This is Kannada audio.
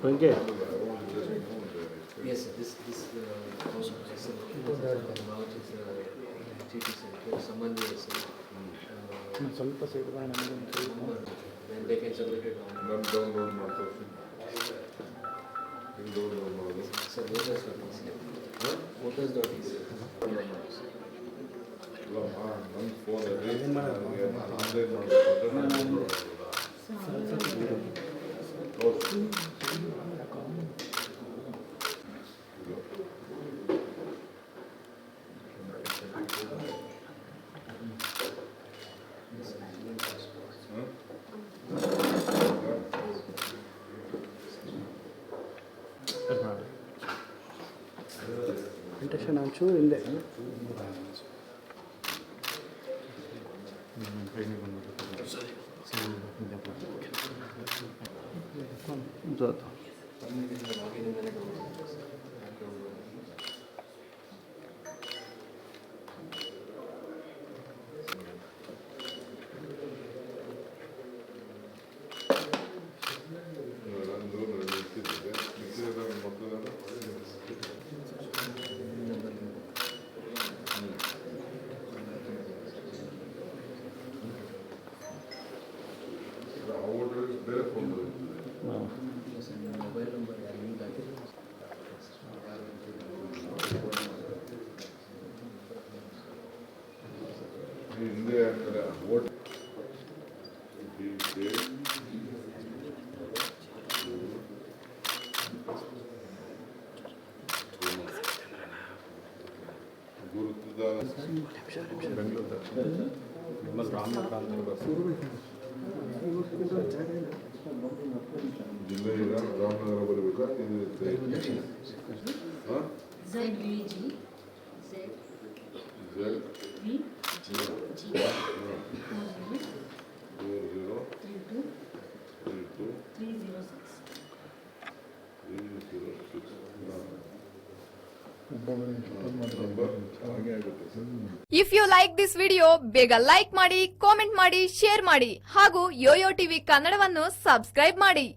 Okay. Yes, this house is about is TT center. Someone is ಸ್ವಲ್ಪ ಸೈಡ್ ಬಾ ನಮಗೆ then they can submit it on. ನಾನು ಡೌನ್ಲೋಡ್ ಮಾಡ್ತೀನಿ. ಹಿಂಗೆ ಡೌನ್ಲೋಡ್ ಮಾಡೋದು. So voters.edu. Voters.edu. ಇಲ್ಲ ನನ್ನ ಫೋನಲ್ಲಿ ಆನ್ಲೈನ್ ಮಾಡಬೇಕು ನಾನು ಇಂಟೆನ್ಷನ್ ಒಂಚೂರು ಹಿಂದೆ ನಂದು ಇರ್ತಿದ್ದೆ ಇರ್ತಿದ್ರೆ ಮಕ್ಕಳು ಅವ್ರು ಬೇರೆ ಫೋನ್ ಮೊಬೈಲ್ ನಂಬರ್ ಲಿಂಕ್ ಆಗಿದೆ. ಹಿಂದೆ ಹಾಕ್ತಾರೆ ಓಟ್ ಗುರುತದ ಬೆಂಗಳೂರು ಜಿಲ್ಲೆಯ ರಾಮನಗರ ಬರಬೇಕಾ ಹಾಂ ZVG if you like this video ಬೇಗ ಲೈಕ್ ಮಾಡಿ, ಕಾಮೆಂಟ್ ಮಾಡಿ, ಶೇರ್ ಮಾಡಿ ಹಾಗೂ ಯೋಯೋ ಟಿವಿ ಕನ್ನಡವನ್ನು ಸಬ್ಸ್ಕ್ರೈಬ್ ಮಾಡಿ.